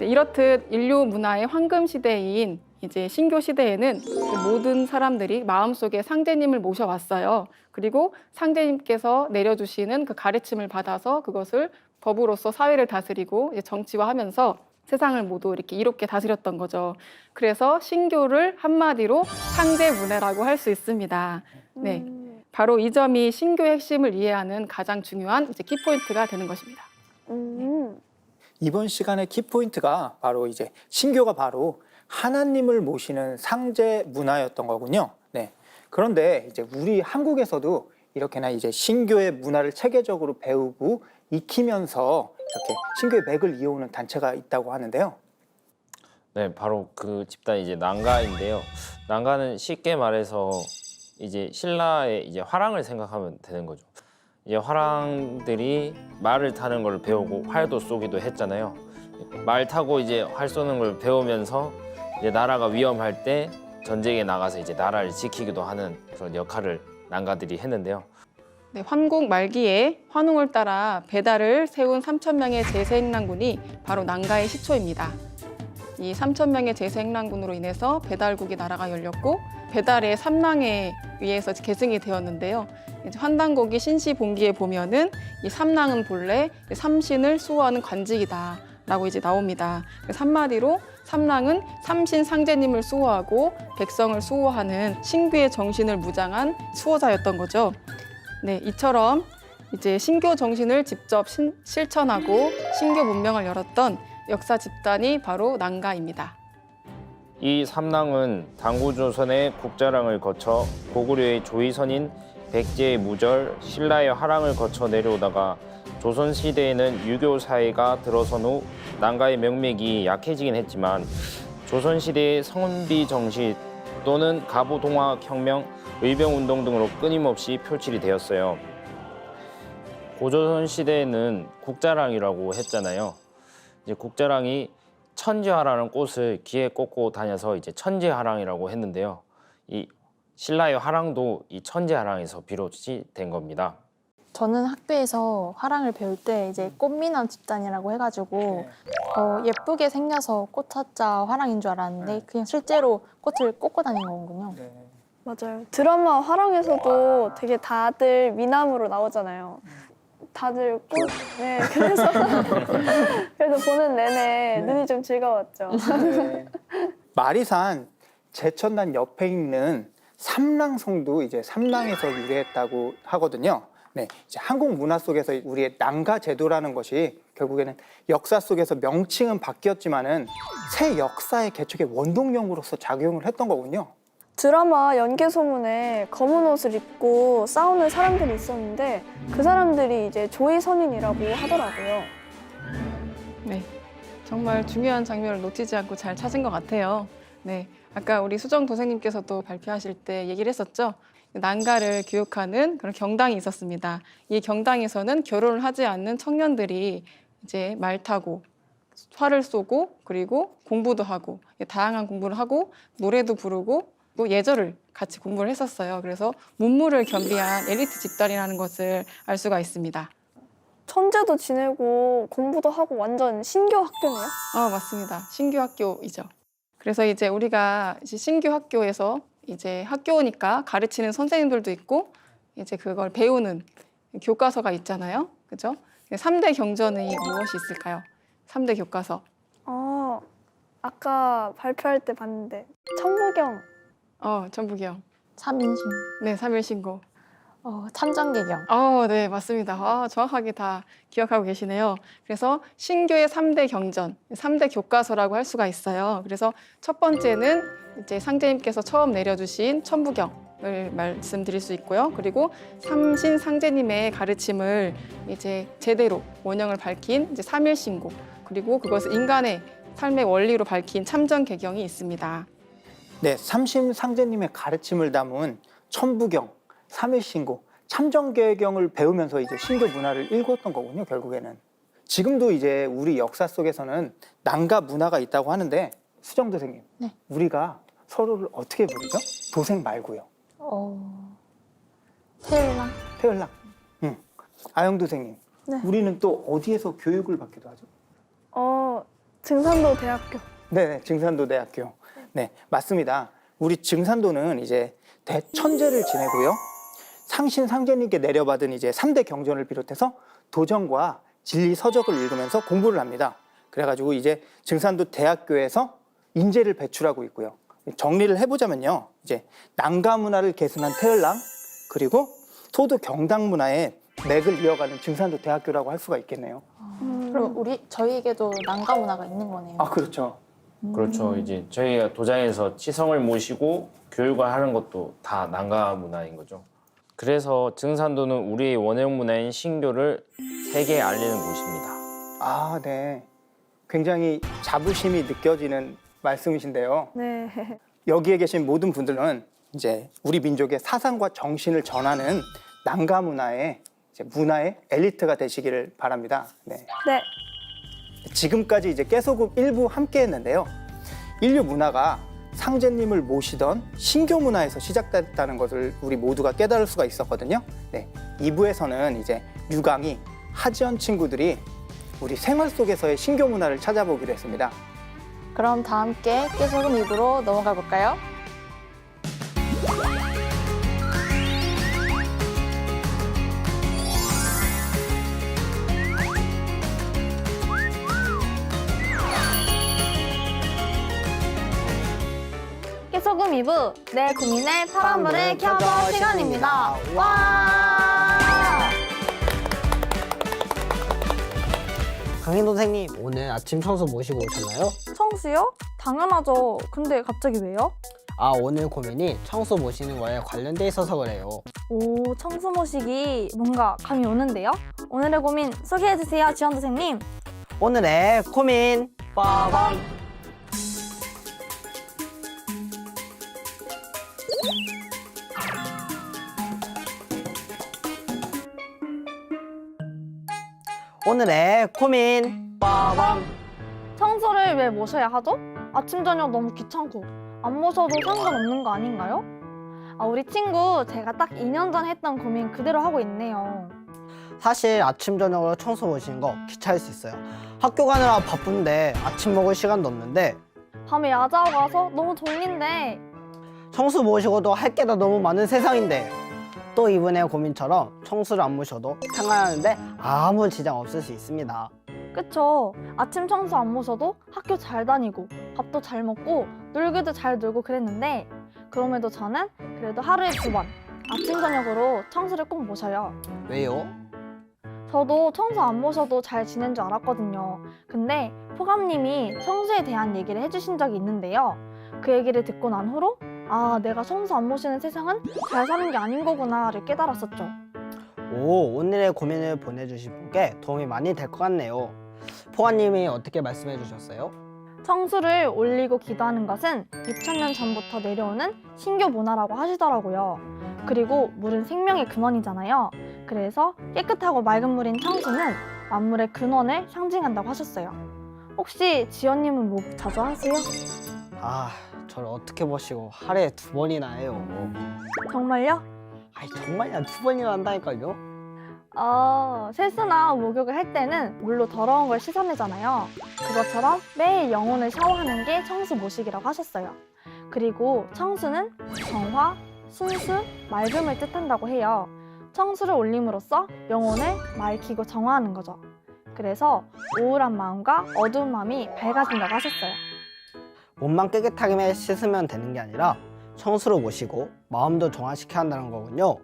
이렇듯 인류 문화의 황금 시대인 이제 신교 시대에는 모든 사람들이 마음속에 상제님을 모셔왔어요. 그리고 상제님께서 내려주시는 그 가르침을 받아서 그것을 법으로서 사회를 다스리고 이제 정치화하면서 세상을 모두 이렇게 이롭게 다스렸던 거죠. 그래서 신교를 한마디로 상제문화라고 할 수 있습니다. 네, 바로 이 점이 신교의 핵심을 이해하는 가장 중요한 이제 키포인트가 되는 것입니다. 이번 시간의 키포인트가 바로 이제 신교가 바로 하나님을 모시는 상제 문화였던 거군요. 네. 그런데 이제 우리 한국에서도 이렇게나 이제 신교의 문화를 체계적으로 배우고 익히면서 이렇게 신교의 맥을 이어오는 단체가 있다고 하는데요. 네, 바로 그 집단이 이제 난가인데요. 난가는 쉽게 말해서 이제 신라의 이제 화랑을 생각하면 되는 거죠. 이제 화랑들이 말을 타는 걸 배우고 활도 쏘기도 했잖아요. 말 타고 이제 활 쏘는 걸 배우면서 이제 나라가 위험할 때 전쟁에 나가서 이제 나라를 지키기도 하는 그런 역할을 난가들이 했는데요. 네, 환국 말기에 환웅을 따라 배달을 세운 3,000명의 제세행랑군이 바로 난가의 시초입니다. 이 3,000명의 제세행랑군으로 인해서 배달국이 나라가 열렸고 배달의 삼랑에 의해서 계승이 되었는데요. 이제 환단곡이 신시본기에 보면은 이 삼랑은 본래 삼신을 수호하는 관직이다라고 이제 나옵니다. 그래서 한마디로 삼랑은 삼신 상제님을 수호하고 백성을 수호하는 신교의 정신을 무장한 수호자였던 거죠. 네, 이처럼 이제 신교 정신을 직접 실천하고 신교 문명을 열었던 역사 집단이 바로 난가입니다. 이 삼랑은 당구조선의 국자랑을 거쳐 고구려의 조의선인 백제의 무절, 신라의 화랑을 거쳐 내려오다가 조선시대에는 유교 사회가 들어선 후 난가의 명맥이 약해지긴 했지만 조선시대의 성운비 정시 또는 가보동학 혁명, 의병운동 등으로 끊임없이 표출이 되었어요. 고조선 시대에는 국자랑이라고 했잖아요. 이제 국자랑이 천지화라는 꽃을 귀에 꽂고 다녀서 이제 천지화랑이라고 했는데요. 이 신라의 화랑도 이 천지화랑에서 비롯이 된 겁니다. 저는 학교에서 화랑을 배울 때 이제 꽃미남 집단이라고 해가지고 예쁘게 생겨서 꽃화자 화랑인 줄 알았는데 그냥 실제로 꽃을 꽂고 다니는 거군요. 맞아요. 드라마 화랑에서도 되게 다들 미남으로 나오잖아요. 다들 꽃, 네, 그래서 보는 내내 눈이 좀 즐거웠죠. 네. 마리산 제천단 옆에 있는 삼랑성도 이제 삼랑에서 유래했다고 하거든요. 네, 이제 한국 문화 속에서 우리의 난가 제도라는 것이 결국에는 역사 속에서 명칭은 바뀌었지만은 새 역사의 개척의 원동력으로서 작용을 했던 거군요. 드라마 연계 소문에 검은 옷을 입고 싸우는 사람들이 있었는데 그 사람들이 이제 조이선인이라고 하더라고요. 네, 정말 중요한 장면을 놓치지 않고 잘 찾은 것 같아요. 네, 아까 우리 수정 도생님께서도 발표하실 때 얘기를 했었죠. 난가를 교육하는 그런 경당이 있었습니다. 이 경당에서는 결혼을 하지 않는 청년들이 이제 말 타고 활을 쏘고 그리고 공부도 하고 다양한 공부를 하고 노래도 부르고 또 예절을 같이 공부를 했었어요. 그래서 문무를 겸비한 엘리트 집단이라는 것을 알 수가 있습니다. 천재도 지내고 공부도 하고 완전 신교 학교네요. 맞습니다. 신규 학교이죠. 그래서 이제 우리가 이제 신규 학교에서 이제 학교니까 가르치는 선생님들도 있고 이제 그걸 배우는 교과서가 있잖아요. 그죠? 3대 경전이 무엇이 있을까요? 3대 교과서. 아까 발표할 때 봤는데 천부경. 천부경. 삼인신, 네, 삼일신고. 참전계경. 네, 맞습니다. 정확하게 다 기억하고 계시네요. 그래서 신교의 3대 경전, 3대 교과서라고 할 수가 있어요. 그래서 첫 번째는 이제 상제님께서 처음 내려주신 천부경을 말씀드릴 수 있고요. 그리고 삼신 상제님의 가르침을 이제 제대로 원형을 밝힌 이제 삼일신고, 그리고 그것을 인간의 삶의 원리로 밝힌 참전계경이 있습니다. 네, 삼심상제님의 가르침을 담은 천부경, 삼일신고, 참전계경을 배우면서 이제 신교 문화를 읽었던 거군요, 결국에는. 지금도 이제 우리 역사 속에서는 난가 문화가 있다고 하는데 수정 도생님, 네. 우리가 서로를 어떻게 부르죠? 도생 말고요. 태을랑. 태을랑. 아영 도생님, 네. 우리는 또 어디에서 교육을 받기도 하죠? 증산도 대학교. 네, 증산도 대학교. 네, 맞습니다. 우리 증산도는 이제 대천재를 지내고요. 상신 상제님께 내려받은 이제 3대 경전을 비롯해서 도전과 진리 서적을 읽으면서 공부를 합니다. 그래가지고 이제 증산도 대학교에서 인재를 배출하고 있고요. 정리를 해보자면요, 이제 난가 문화를 계승한 태을랑, 그리고 소도 경당 문화의 맥을 이어가는 증산도 대학교라고 할 수가 있겠네요. 그럼 저희에게도 난가 문화가 있는 거네요. 아, 그렇죠. 그렇죠. 이제 저희가 도장에서 치성을 모시고 교육을 하는 것도 다 난가 문화인 거죠. 그래서 증산도는 우리의 원형 문화인 신교를 세계에 알리는 곳입니다. 아, 네. 굉장히 자부심이 느껴지는 말씀이신데요. 네. 여기에 계신 모든 분들은 이제 우리 민족의 사상과 정신을 전하는 난가 문화의 엘리트가 되시기를 바랍니다. 네. 네. 지금까지 이제 깨소금 일부 함께 했는데요. 인류 문화가 상제님을 모시던 신교 문화에서 시작됐다는 것을 우리 모두가 깨달을 수가 있었거든요. 네. 2부에서는 이제 유강이, 하지연 친구들이 우리 생활 속에서의 신교 문화를 찾아보기로 했습니다. 그럼 다 함께 깨소금 입으로 넘어가 볼까요? 깨소금 2부, 내 고민에 파란불을 켜줘 시간입니다. 와! 강인 선생님, 오늘 아침 청소 모시고 오셨나요? 청소요? 당연하죠. 근데 갑자기 왜요? 오늘 고민이 청소 모시는 거에 관련돼 있어서 그래요. 오, 청소 모시기 뭔가 감이 오는데요? 오늘의 고민 소개해주세요, 지원 선생님. 오늘의 고민 빠밤. 오늘의 고민 빠밤. 청소를 왜 모셔야 하죠? 아침 저녁 너무 귀찮고 안 모셔도 상관없는 거 아닌가요? 우리 친구 제가 딱 2년 전 했던 고민 그대로 하고 있네요. 사실 아침 저녁으로 청소 모시는 거 귀찮을 수 있어요. 학교 가느라 바쁜데 아침 먹을 시간도 없는데 밤에 야자하고 와서 너무 졸린데 청소 모시고도 할 게 다 너무 많은 세상인데 또 이분의 고민처럼 청소를 안 모셔도 생활하는데 아무 지장 없을 수 있습니다. 그쵸? 아침 청소 안 모셔도 학교 잘 다니고 밥도 잘 먹고 놀기도 잘 놀고 그랬는데 그럼에도 저는 그래도 하루에 2번 아침 저녁으로 청소를 꼭 모셔요. 왜요? 저도 청소 안 모셔도 잘 지낸 줄 알았거든요. 근데 포감님이 청소에 대한 얘기를 해주신 적이 있는데요. 그 얘기를 듣고 난 후로 아, 내가 청소 안 모시는 세상은 잘 사는 게 아닌 거구나를 깨달았었죠. 오, 오늘의 고민을 보내주신 분께 도움이 많이 될 것 같네요. 포아님이 어떻게 말씀해 주셨어요? 청수를 올리고 기도하는 것은 6,000년 전부터 내려오는 신교 문화라고 하시더라고요. 그리고 물은 생명의 근원이잖아요. 그래서 깨끗하고 맑은 물인 청수는 만물의 근원을 상징한다고 하셨어요. 혹시 지연님은 뭐 자주 하세요? 아, 저를 어떻게 보시고 하루에 2번이나 해요. 정말요? 아이, 정말요? 2번이나 한다니까요? 세수나 목욕을 할 때는 물로 더러운 걸 씻어내잖아요. 그것처럼 매일 영혼을 샤워하는 게 청수 모시기라고 하셨어요. 그리고 청수는 정화, 순수, 맑음을 뜻한다고 해요. 청수를 올림으로써 영혼을 맑히고 정화하는 거죠. 그래서 우울한 마음과 어두운 마음이 밝아진다고 하셨어요. 몸만 깨끗하게 씻으면 되는 게 아니라 청수를 모시고 마음도 정화시켜야 한다는 거군요.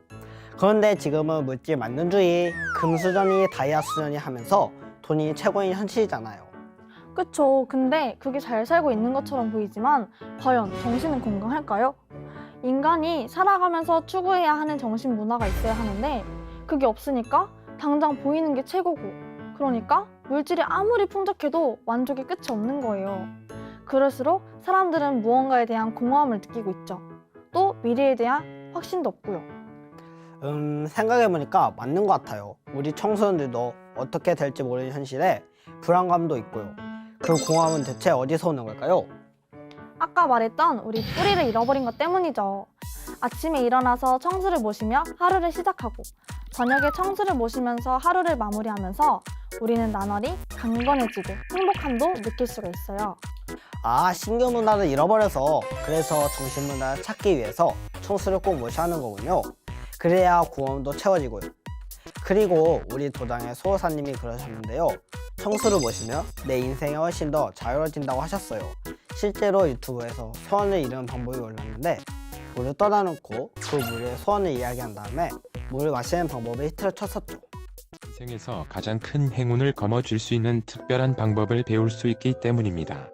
그런데 지금은 물질 만능주의, 금수저니 다이아수저니 하면서 돈이 최고인 현실이잖아요. 그쵸. 근데 그게 잘 살고 있는 것처럼 보이지만 과연 정신은 건강할까요? 인간이 살아가면서 추구해야 하는 정신 문화가 있어야 하는데 그게 없으니까 당장 보이는 게 최고고, 그러니까 물질이 아무리 풍족해도 만족의 끝이 없는 거예요. 그럴수록 사람들은 무언가에 대한 공허함을 느끼고 있죠. 또 미래에 대한 확신도 없고요. 생각해보니까 맞는 것 같아요. 우리 청소년들도 어떻게 될지 모르는 현실에 불안감도 있고요. 그 공허함은 대체 어디서 오는 걸까요? 아까 말했던 우리 뿌리를 잃어버린 것 때문이죠. 아침에 일어나서 청수를 모시며 하루를 시작하고 저녁에 청수를 모시면서 하루를 마무리하면서 우리는 나날이 강건해지고 행복함도 느낄 수가 있어요. 아, 신규 문화를 잃어버려서 그래서 정신 문화를 찾기 위해서 청수를 꼭 모셔야 하는 거군요. 그래야 구원도 채워지고요. 그리고 우리 도당의 소호사님이 그러셨는데요. 청수를 모시면 내 인생이 훨씬 더 자유로워진다고 하셨어요. 실제로 유튜브에서 소원을 이루는 방법이 올랐는데 물을 떠다놓고 그 물에 소원을 이야기한 다음에 물을 마시는 방법을 히트를 쳤었죠. 인생에서 가장 큰 행운을 거머쥘 수 있는 특별한 방법을 배울 수 있기 때문입니다.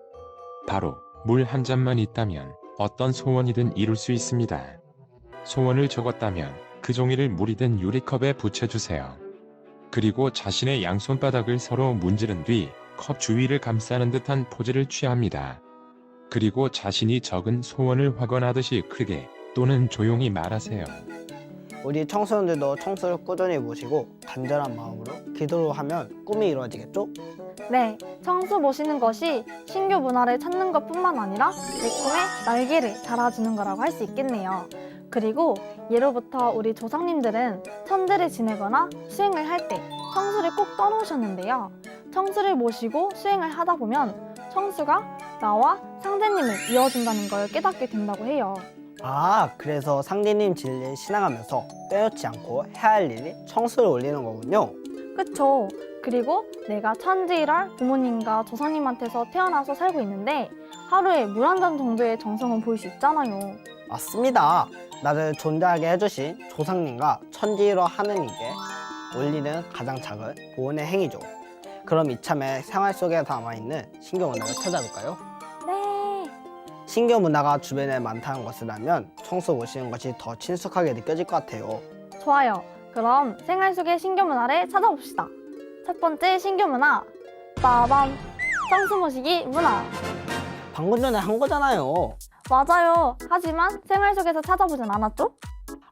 바로 물 한 잔만 있다면 어떤 소원이든 이룰 수 있습니다. 소원을 적었다면 그 종이를 물이 든 유리컵에 붙여주세요. 그리고 자신의 양손바닥을 서로 문지른 뒤 컵 주위를 감싸는 듯한 포즈를 취합니다. 그리고 자신이 적은 소원을 확언하듯이 크게 또는 조용히 말하세요. 우리 청소년들도 청수를 꾸준히 모시고 간절한 마음으로 기도를 하면 꿈이 이루어지겠죠? 네, 청수 모시는 것이 신규 문화를 찾는 것뿐만 아니라 내 꿈의 날개를 달아주는 거라고 할 수 있겠네요. 그리고 예로부터 우리 조상님들은 천재를 지내거나 수행을 할 때 청수를 꼭 떠놓으셨는데요. 청수를 모시고 수행을 하다 보면 청수가 나와 상제님을 이어준다는 걸 깨닫게 된다고 해요. 아, 그래서 상대님 진리를 신앙하면서 빼놓지 않고 해야 할 일이 청수를 올리는 거군요. 그쵸? 그리고 내가 천지일할 부모님과 조상님한테서 태어나서 살고 있는데 하루에 물 한 잔 정도의 정성은 보일 수 있잖아요. 맞습니다. 나를 존재하게 해주신 조상님과 천지일호 하느님께 올리는 가장 작은 보온의 행위죠. 그럼 이참에 생활 속에 담아있는 신규 문화를 찾아볼까요? 네. 신규 문화가 주변에 많다는 것을 알면 청소 모시는 것이 더 친숙하게 느껴질 것 같아요. 좋아요. 그럼 생활 속의 신규 문화를 찾아봅시다. 첫 번째 신규 문화. 빠밤. 청수 모시기 문화. 방금 전에 한 거잖아요. 맞아요. 하지만 생활 속에서 찾아보진 않았죠?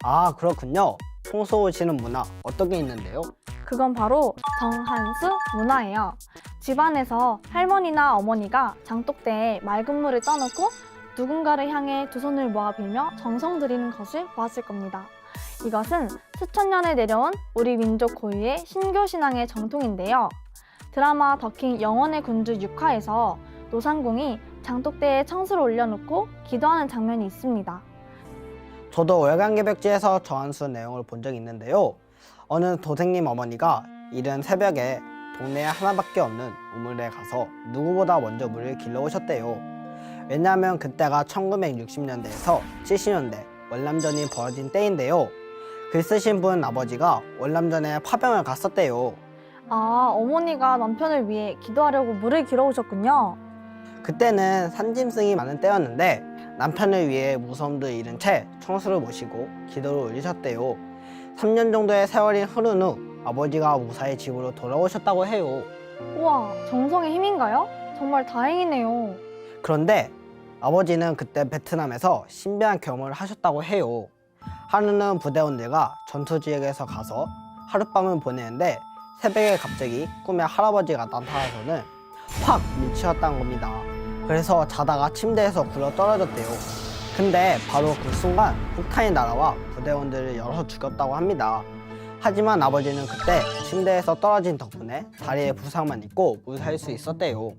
아, 그렇군요. 청소 오시는 문화 어떤 게 있는데요? 그건 바로 정한수 문화예요. 집안에서 할머니나 어머니가 장독대에 맑은 물을 떠놓고 누군가를 향해 두 손을 모아 빌며 정성 들이는 것을 보았을 겁니다. 이것은 수천 년에 내려온 우리 민족 고유의 신교 신앙의 정통인데요. 드라마 더킹 영원의 군주 6화에서 노상궁이 장독대에 청수를 올려놓고 기도하는 장면이 있습니다. 저도 월간개벽지에서 정한수 내용을 본 적이 있는데요. 어느 도생님 어머니가 이른 새벽에 동네에 하나밖에 없는 우물에 가서 누구보다 먼저 물을 길러오셨대요. 왜냐하면 그때가 1960년대에서 70년대 월남전이 벌어진 때인데요. 글 쓰신 분 아버지가 월남전에 파병을 갔었대요. 아, 어머니가 남편을 위해 기도하려고 물을 길어오셨군요. 그때는 산짐승이 많은 때였는데 남편을 위해 무서움도 잃은 채 청수를 모시고 기도를 올리셨대요. 3년 정도의 세월이 흐른 후 아버지가 무사히 집으로 돌아오셨다고 해요. 우와, 정성의 힘인가요? 정말 다행이네요. 그런데 아버지는 그때 베트남에서 신비한 경험을 하셨다고 해요. 하루는 부대원들과 전투 지역에서 가서 하룻밤을 보내는데 새벽에 갑자기 꿈에 할아버지가 나타나서는 확 미치셨다는 겁니다. 그래서 자다가 침대에서 굴러 떨어졌대요. 근데 바로 그 순간 폭탄이 날아와 부대원들을 열어 죽였다고 합니다. 하지만 아버지는 그때 침대에서 떨어진 덕분에 다리에 부상만 입고 무사할 수 있었대요.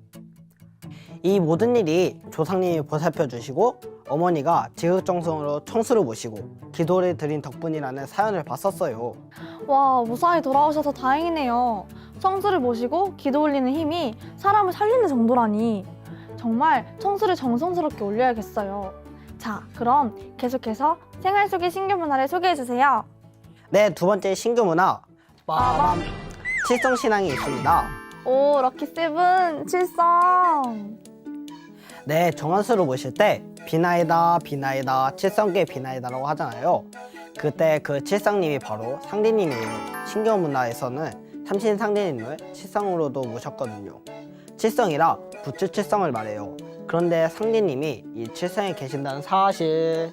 이 모든 일이 조상님이 보살펴 주시고 어머니가 지극정성으로 청수를 모시고 기도를 드린 덕분이라는 사연을 봤었어요. 와, 무사히 돌아오셔서 다행이네요. 청수를 모시고 기도 올리는 힘이 사람을 살리는 정도라니. 정말 청수를 정성스럽게 올려야겠어요. 자, 그럼 계속해서 생활 속의 신규 문화를 소개해 주세요. 네, 두 번째 신규 문화 빠밤 칠성신앙이 있습니다. 오, 럭키세븐 칠성. 네, 정원수를 모실 때 비나이다 비나이다 칠성계 비나이다라고 하잖아요. 그때 그 칠성님이 바로 상대님이에요. 신규 문화에서는 삼신 상대님을 칠성으로도 모셨거든요. 칠성이라 부처 칠성을 말해요. 그런데 상대님이 이 칠성에 계신다는 사실.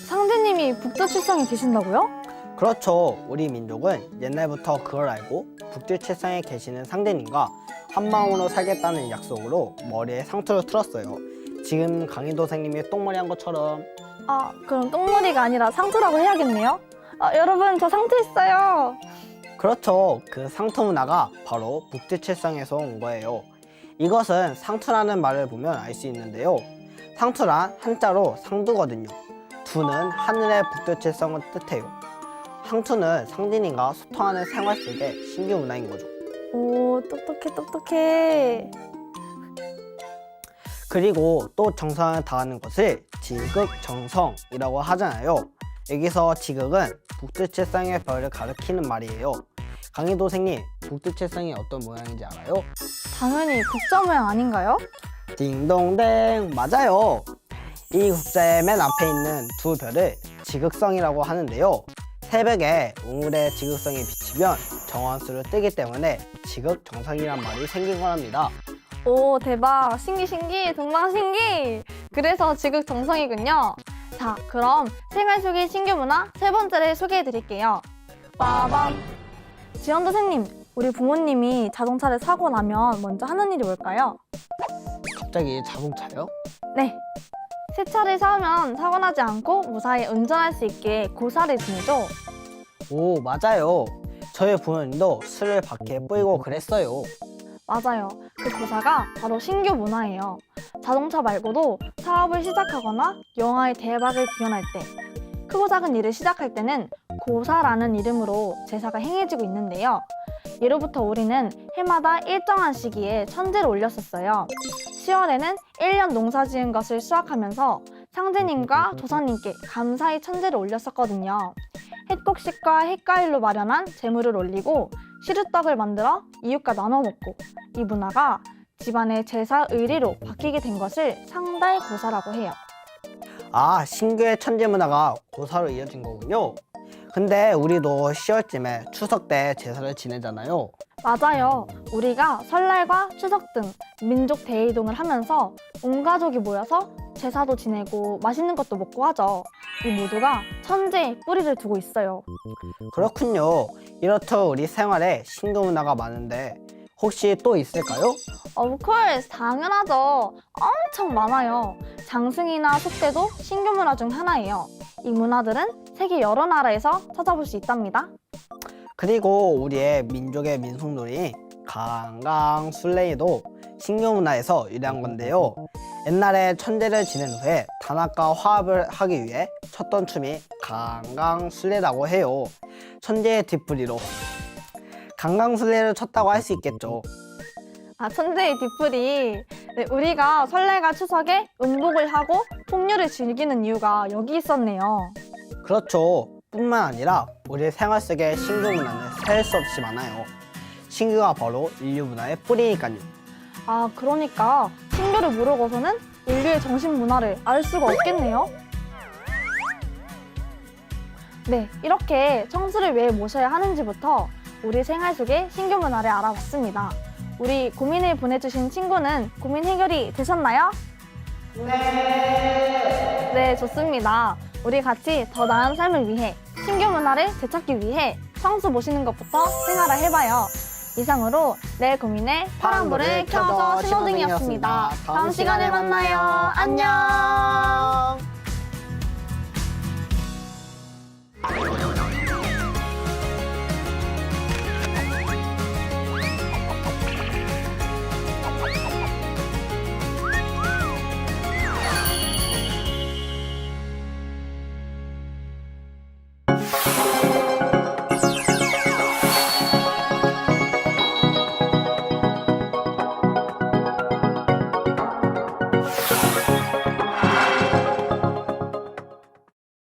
상대님이 북두 칠성에 계신다고요? 그렇죠. 우리 민족은 옛날부터 그걸 알고 북두 칠성에 계시는 상대님과 한마음으로 살겠다는 약속으로 머리에 상투를 틀었어요. 지금 강희도 선생님이 똥머리 한 것처럼. 아, 그럼 똥머리가 아니라 상투라고 해야겠네요. 여러분, 저 상투 있어요. 그렇죠. 그 상투 문화가 바로 북두칠성에서 온 거예요. 이것은 상투라는 말을 보면 알 수 있는데요. 상투란 한자로 상두거든요. 두는 하늘의 북두칠성을 뜻해요. 상투는 상대님과 소통하는 생활 속의 신규 문화인 거죠. 오, 똑똑해, 똑똑해. 그리고 또 정성을 다하는 것을 지극정성이라고 하잖아요. 여기서 지극은 북두칠성의 별을 가리키는 말이에요. 강희도 선생님, 북두칠성이 어떤 모양인지 알아요? 당연히 국자 모양 아닌가요? 딩동댕, 맞아요. 이 국자의 맨 앞에 있는 두 별을 지극성이라고 하는데요. 새벽에 우물의 지극성이 비치면 정원수를 뜨기 때문에 지극정성이란 말이 생긴 거랍니다. 오, 대박. 신기, 신기, 동방신기. 그래서 지극정성이군요. 자, 그럼 생활 속의 신규 문화 세 번째를 소개해 드릴게요. 빠밤. 지원도 선생님, 우리 부모님이 자동차를 사고 나면 먼저 하는 일이 뭘까요? 갑자기 자동차요? 네. 새 차를 사면 사고 나지 않고 무사히 운전할 수 있게 고사를 지내죠. 오, 맞아요. 저희 부모님도 술을 밖에 뿌리고 그랬어요. 맞아요. 그 고사가 바로 신규 문화예요. 자동차 말고도 사업을 시작하거나 영화의 대박을 기원할 때, 크고 작은 일을 시작할 때는 고사라는 이름으로 제사가 행해지고 있는데요. 예로부터 우리는 해마다 일정한 시기에 천제를 올렸었어요. 10월에는 1년 농사 지은 것을 수확하면서 상제님과 조상님께 감사의 천제를 올렸었거든요. 햇곡식과 햇과일로 마련한 제물을 올리고 시루떡을 만들어 이웃과 나눠 먹고, 이 문화가 집안의 제사 의리로 바뀌게 된 것을 상달고사라고 해요. 아, 신규의 천재 문화가 고사로 이어진 거군요. 근데 우리도 10월쯤에 추석 때 제사를 지내잖아요. 맞아요. 우리가 설날과 추석 등 민족 대이동을 하면서 온 가족이 모여서 제사도 지내고 맛있는 것도 먹고 하죠. 이 모두가 천재의 뿌리를 두고 있어요. 그렇군요. 이렇듯 우리 생활에 신규 문화가 많은데 혹시 또 있을까요? Of course, 당연하죠. 엄청 많아요. 장승이나 속대도 신규 문화 중 하나예요. 이 문화들은 세계 여러 나라에서 찾아볼 수 있답니다. 그리고 우리의 민족의 민속놀이 강강술래도 신규 문화에서 유래한 건데요. 옛날에 천재를 지낸 후에 단합과 화합을 하기 위해 췄던 춤이 강강술래라고 해요. 천재의 뒷풀이로 강강술래를 췄다고 할 수 있겠죠. 아, 천재의 뒷풀이. 네, 우리가 설날과 추석에 음복을 하고 풍류를 즐기는 이유가 여기 있었네요. 그렇죠. 뿐만 아니라 우리 생활 속의 신규 문화는 셀 수 없이 많아요. 신규가 바로 인류 문화의 뿌리니까요. 아, 그러니까 신규를 모르고서는 인류의 정신 문화를 알 수가 없겠네요. 네, 이렇게 청수를 왜 모셔야 하는지부터 우리 생활 속의 신규 문화를 알아봤습니다. 우리 고민을 보내주신 친구는 고민 해결이 되셨나요? 네, 좋습니다. 우리 같이 더 나은 삶을 위해 신규 문화를 되찾기 위해 청수 모시는 것부터 생활을 해봐요. 이상으로 내 고민에 파란불을 켜줘 신호등이었습니다. 다음 시간에 만나요. 안녕.